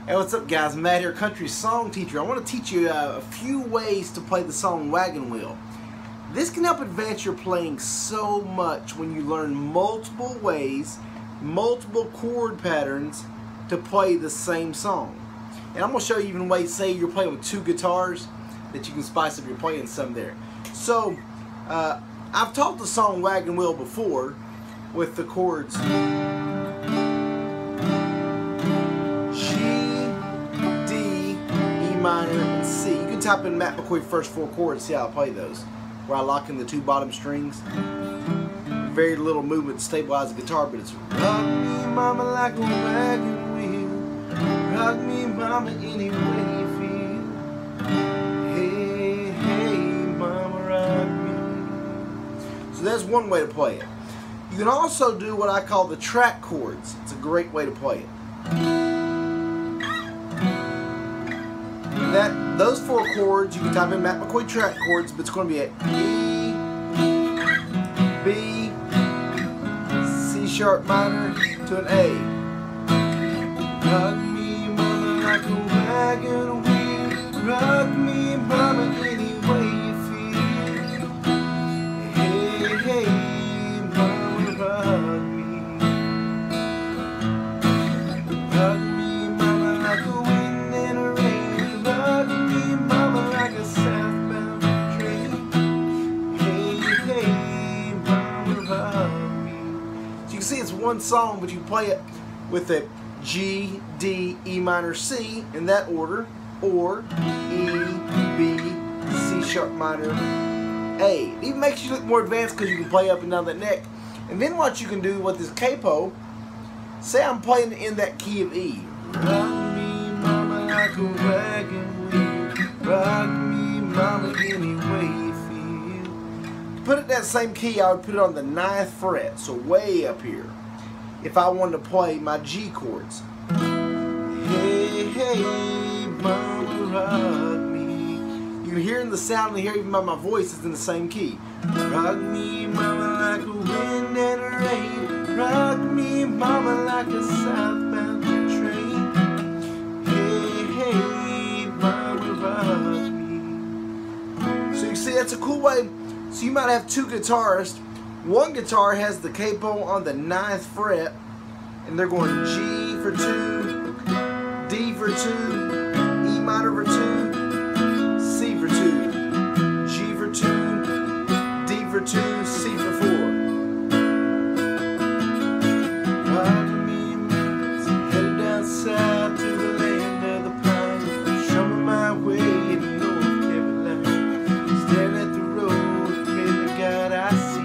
Hey, what's up guys? Matt here, country song teacher. I want to teach you a few ways to play the song Wagon Wheel. This can help advance your playing so much when you learn multiple ways, multiple chord patterns to play the same song. And I'm going to show you even ways, say you're playing with two guitars, that you can spice up your playing some there. So, I've taught the song Wagon Wheel before with the chords minor and C. You can type in Matt McCoy first four chords, see how I play those, where I lock in the two bottom strings. Very little movement to stabilize the guitar, but it's rock me mama like a wagon wheel, rock me mama any way you feel, hey hey mama rock me. So that's one way to play it. You can also do what I call the track chords. It's a great way to play it. Those four chords, you can type in Matt McCoy track chords, but it's going to be a E, B, C sharp minor to an A. Rock me mama like a wagon wheel, rock me mama any way you feel, hey hey mama rock me, rock me mama like a wind in a rain, rock me mama like a southbound train, hey hey mama rock me. So you can see it's one song, but you play it with a G, D, E minor, C in that order, or E, B, C sharp minor, A. It even makes you look more advanced because you can play up and down that neck. And then what you can do with this capo, say I'm playing in that key of E. Rock me mama like a wagon wheel, rock me mama any way you feel. To put it in that same key, I would put it on the 9th fret, so way up here. If I wanted to play my G chords. Hey, hey, mama rock me. You can hear in the sound and hear even by my voice is in the same key. Rock me mama like a wind and a rain, rock me mama like a southbound train, hey, hey, mama rock me. So you see, that's a cool way. So you might have two guitarists. One guitar has the capo on the 9th fret, and they're going G for 2, D for 2, E minor for 2, C for 2, G for 2, D for 2, C for 4. Rock me, headed down south to the land of the pine, show me my way in North Carolina, staring at the road, praying to God I see.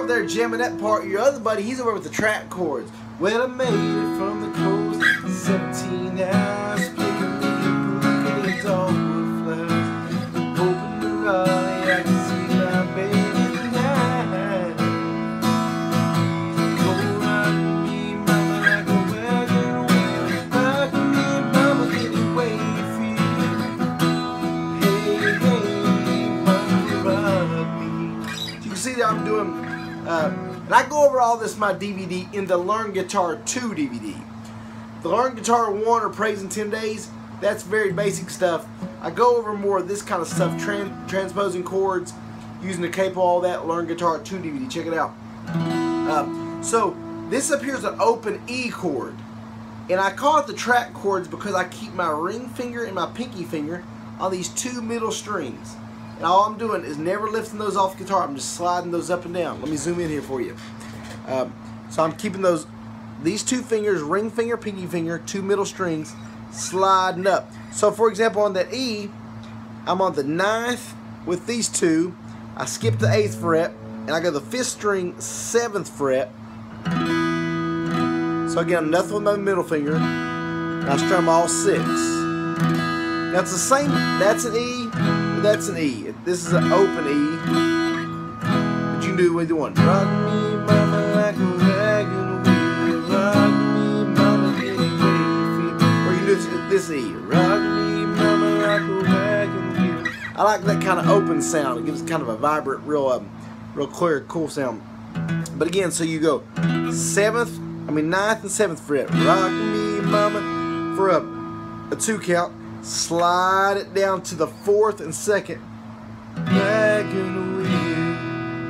There jamming that part. Your other buddy, he's over with the track chords. Well, I made it from the coast, 17 hours, picking me a bouquet of dogwood flowers, hoping to Raleigh I can see my baby tonight. Oh, rock me mama like a wagon wheel, rock me mama any way you feel, hey hey mama rock me. You can see that I'm doing and I go over all this in my DVD in the Learn Guitar 2 DVD. The Learn Guitar 1 or Praise in 10 Days, that's very basic stuff. I go over more of this kind of stuff, transposing chords, using the capo, all that, Learn Guitar 2 DVD. Check it out. So this up here is an open E chord. And I call it the track chords because I keep my ring finger and my pinky finger on these two middle strings. And all I'm doing is never lifting those off the guitar. I'm just sliding those up and down. Let me zoom in here for you. So I'm keeping these two fingers, ring finger, pinky finger, two middle strings, sliding up. So for example, on that E, I'm on the 9th with these two. I skip the 8th fret, and I go to the 5th string, 7th fret. So again, nothing with my middle finger. And I strum all 6. That's the same, that's an E, that's an E. This is an open E, but you can do either one. Rock me mama like a wagon wheel, rock me mama any way you feel. Or you can do this E. Rock me mama like a wagon wheel. I like that kind of open sound. It gives kind of a vibrant, real clear, cool sound. But again, so you go 7th, ninth and 7th fret. Rock me, mama, for a 2 count. Slide it down to the 4th and 2nd. Wagon wheel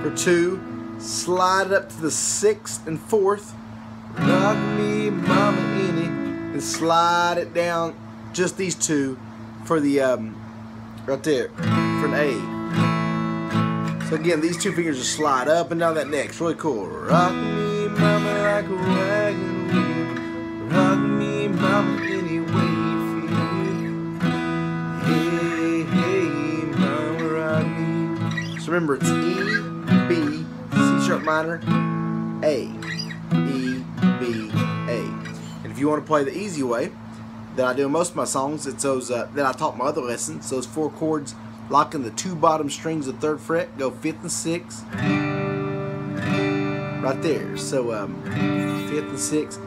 for 2. Slide it up to the 6th and 4th. Rock me, mama, any, and slide it down. Just these 2 for the right there for an A. So again, these 2 fingers just slide up and down that neck. It's really cool. Rock me, mama, like a wagon wheel. Rock me, mama, any way you feel. Hey, hey, mama, rock me. So remember, it's E, B, C sharp minor, A, E, B, A. And if you want to play the easy way that I do in most of my songs, it's those that I taught my other lessons. Those 4 chords, locking the 2 bottom strings of 3rd fret, go 5th and 6th, right there. So 5th and 6th,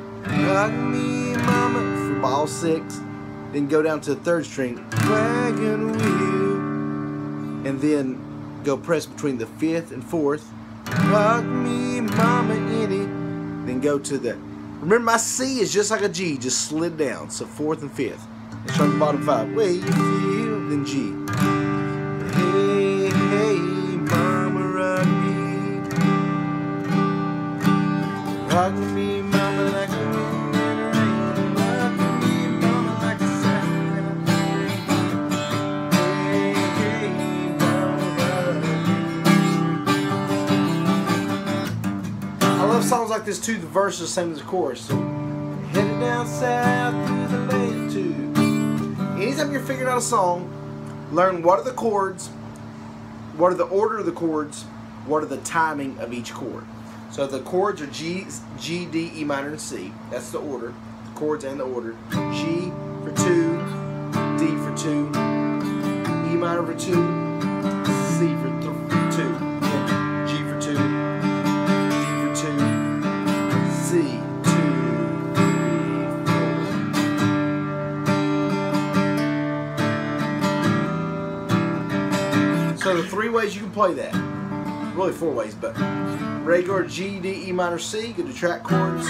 rock me, mama, for all 6. Then go down to the 3rd string, wagon wheel, and then go press between the 5th and 4th, rock me, mama, any. Then go to the, remember my C is just like a G, just slid down. So 4th and 5th. Let's try the bottom 5. Way you feel, then G. Hey, hey, mama, rock me. Rock me, mama, like a wind in the rain. Rock me, mama, like a sound. Hey, hey, mama, rock me. I love songs like this too. The verse is the same as the chorus. So headed down south through the lake too. Anytime you're figuring out a song, learn what are the chords, what are the order of the chords, what are the timing of each chord. So the chords are G, D, E minor, and C. That's the order. The chords and the order. G for 2, D for 2, E minor for 2, C for 2, G for 2, D for 2, C, 2, 3, 4. So the 3 ways you can play that. Really 4 ways, but regular G, D, E minor, C, go to track chords,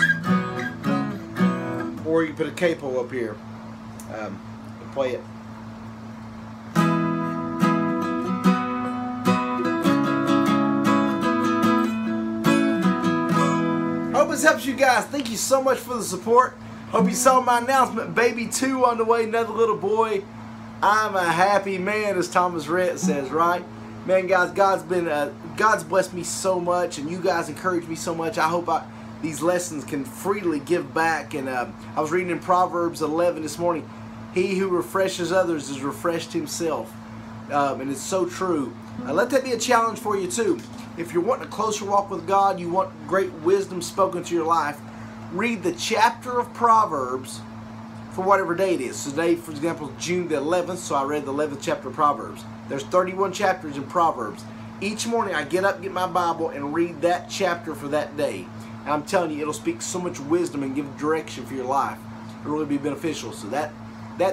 or you can put a capo up here and play it. Hope this helps you guys. Thank you so much for the support. Hope you saw my announcement. Baby 2 on the way, another little boy. I'm a happy man, as Thomas Rhett says, right? Man, guys, God's blessed me so much, and you guys encourage me so much. I hope these lessons can freely give back. And I was reading in Proverbs 11 this morning. He who refreshes others is refreshed himself, and it's so true. Let that be a challenge for you too. If you're wanting a closer walk with God, you want great wisdom spoken to your life, read the chapter of Proverbs for whatever day it is. So today, for example, is June the 11th, so I read the 11th chapter of Proverbs. There's 31 chapters in Proverbs. Each morning I get up, get my Bible, and read that chapter for that day. And I'm telling you, it'll speak so much wisdom and give direction for your life. It'll really be beneficial. So that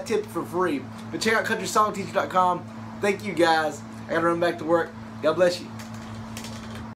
tip for free. But check out countrysongteacher.com. Thank you guys. I gotta run back to work. God bless you.